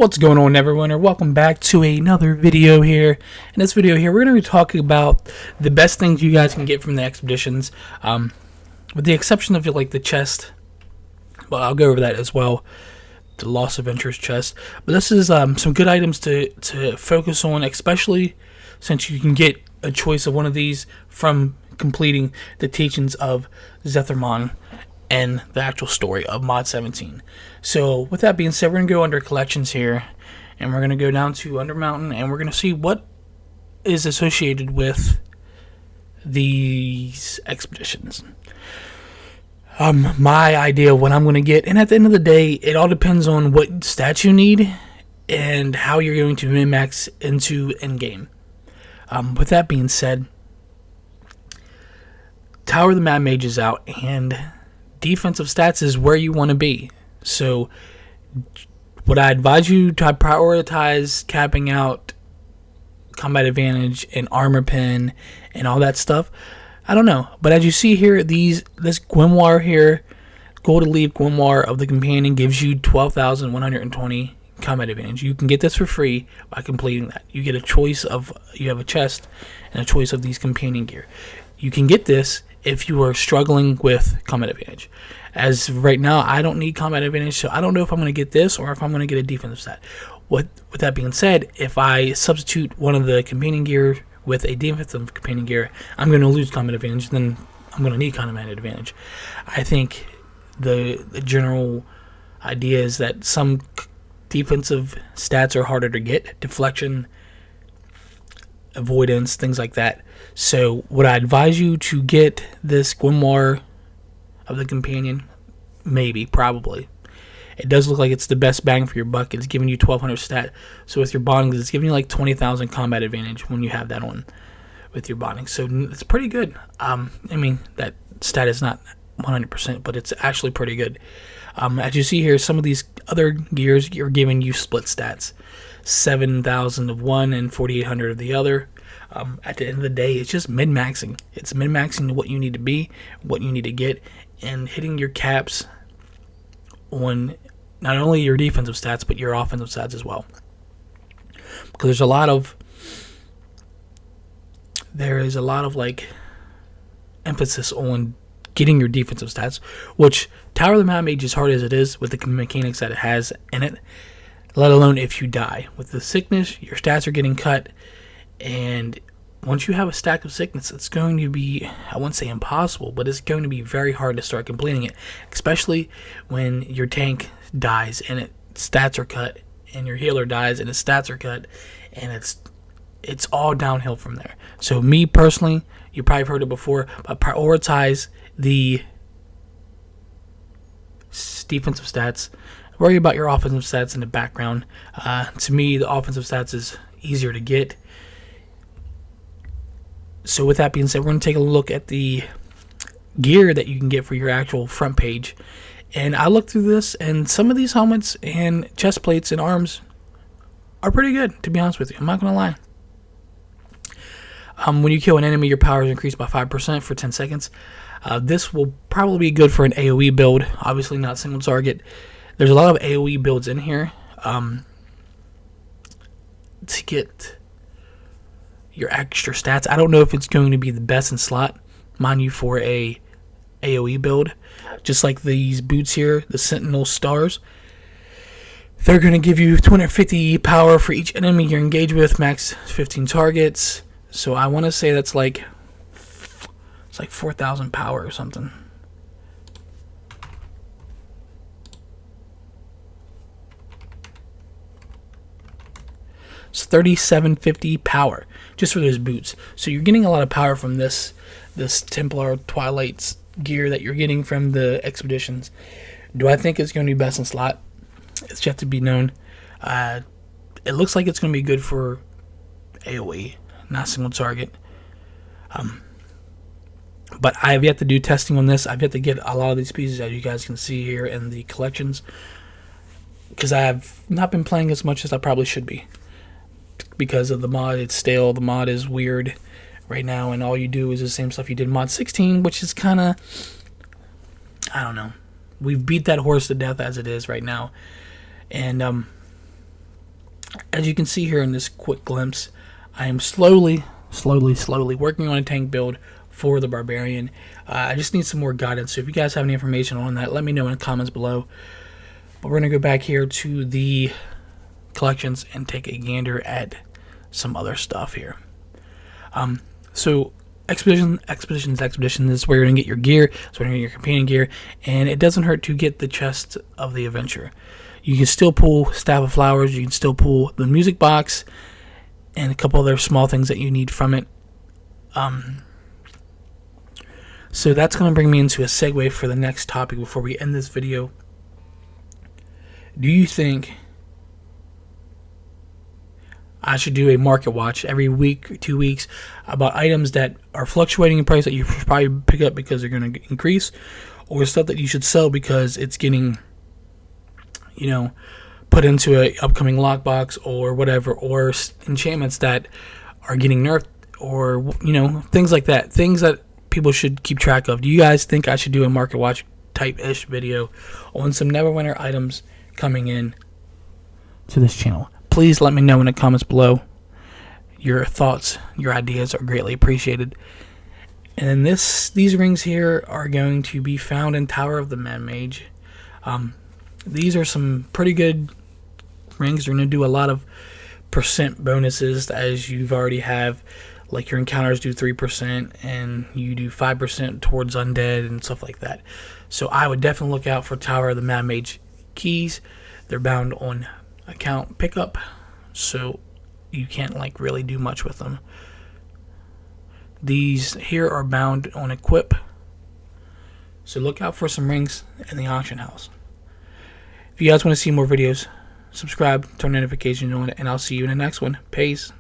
What's going on, Neverwinter? Welcome back to another video here. In this video here, we're going to be talking about the best things you guys can get from the expeditions, with the exception of like the chest. Well, I'll go over that as well, the loss of interest chest. But this is some good items to focus on, especially since you can get a choice of one of these from completing the teachings of Zethermon and the actual story of Mod 17. So with that being said, we're going to go under collections here, and we're going to go down to Under Mountain, and we're going to see what is associated with these expeditions. My idea of what I'm going to get, and at the end of the day, it all depends on what stats you need and how you're going to min-max into endgame. With that being said, Tower of the Mad Mage is out, and defensive stats is where you want to be. So would I advise you to prioritize capping out combat advantage and armor pen and all that stuff? I don't know, but as you see here, this grimoire here, Gold Elite grimoire of the companion, gives you 12,120 combat advantage. You can get this for free by completing that. You get a choice of, you have a chest and a choice of these companion gear. You can get this if you are struggling with combat advantage. As right now, I don't need combat advantage, so I don't know if I'm going to get this or if I'm going to get a defensive stat. With that being said, if I substitute one of the companion gear with a defensive companion gear, I'm going to lose combat advantage, then I'm going to need combat advantage. I think the general idea is that some defensive stats are harder to get, deflection, avoidance, things like that. So would I advise you to get this grimoire of the companion? Maybe, probably. It does look like it's the best bang for your buck. It's giving you 1200 stat. So with your bondings, it's giving you like 20,000 combat advantage when you have that on with your bonding. So it's pretty good. I mean, that stat is not 100%, but it's actually pretty good. As you see here, some of these other gears are giving you split stats. 7,000 of one and 4,800 of the other. At the end of the day, it's just min-maxing. It's min-maxing to what you need to be, what you need to get, and hitting your caps on not only your defensive stats, but your offensive stats as well. Because there is a lot of like emphasis on getting your defensive stats, which Tower of the Mad Mage, as hard as it is with the mechanics that it has in it, let alone if you die. With the sickness, your stats are getting cut, and once you have a stack of sickness, it's going to be, I wouldn't say impossible, but it's going to be very hard to start completing it, especially when your tank dies and its stats are cut, and your healer dies and its stats are cut, and it's all downhill from there. So me personally, you probably have heard it before, but prioritize the defensive stats. Worry about your offensive stats in the background. To me, the offensive stats is easier to get. So with that being said, we're going to take a look at the gear that you can get for your actual front page. And I looked through this, and some of these helmets and chest plates and arms are pretty good, to be honest with you. I'm not going to lie. When you kill an enemy, your power is increased by 5% for 10 seconds. This will probably be good for an AoE build. Obviously not single target. There's a lot of AoE builds in here to get your extra stats. I don't know if it's going to be the best in slot, mind you, for a AoE build. Just like these boots here, the Sentinel Stars. They're going to give you 250 power for each enemy you engage with, max 15 targets. So I want to say that's like, it's like 4,000 power or something. It's 3,750 power just for those boots. So you're getting a lot of power from this Templar Twilight's gear that you're getting from the expeditions. Do I think it's going to be best in slot? It's yet to be known. It looks like it's going to be good for AoE, not single target. But I have yet to do testing on this. I've yet to get a lot of these pieces, as you guys can see here in the collections, because I have not been playing as much as I probably should be. Because of the mod, it's stale. The mod is weird right now, and all you do is the same stuff you did in mod 16, which is kind of, I don't know. We've beat that horse to death as it is right now, and As you can see here in this quick glimpse, I am slowly working on a tank build for the Barbarian. I just need some more guidance, so if you guys have any information on that, let me know in the comments below. But we're going to go back here to the collections and take a gander at some other stuff here. So expeditions is where you're going to get your gear. It's where you're going to get your companion gear, and it doesn't hurt to get the chest of the adventure. You can still pull Staff of Flowers, you can still pull the music box, and a couple other small things that you need from it. So that's going to bring me into a segue for the next topic before we end this video. Do you think I should do a market watch every week or 2 weeks about items that are fluctuating in price that you should probably pick up because they're going to increase, or stuff that you should sell because it's getting, you know, put into a upcoming lockbox or whatever, or enchantments that are getting nerfed, or, you know, things like that, things that people should keep track of? Do you guys think I should do a market watch type-ish video on some Neverwinter items coming in to this channel? Please let me know in the comments below. Your thoughts, your ideas are greatly appreciated. And then these rings here are going to be found in Tower of the Mad Mage. These are some pretty good rings. They're going to do a lot of percent bonuses, as you've already have. Like your encounters do 3%, and you do 5% towards undead and stuff like that. So I would definitely look out for Tower of the Mad Mage keys. They're bound on account pickup, so you can't like really do much with them. These here are bound on equip, so look out for some rings in the auction house. If you guys want to see more videos, subscribe, turn notifications on, and I'll see you in the next one. Peace.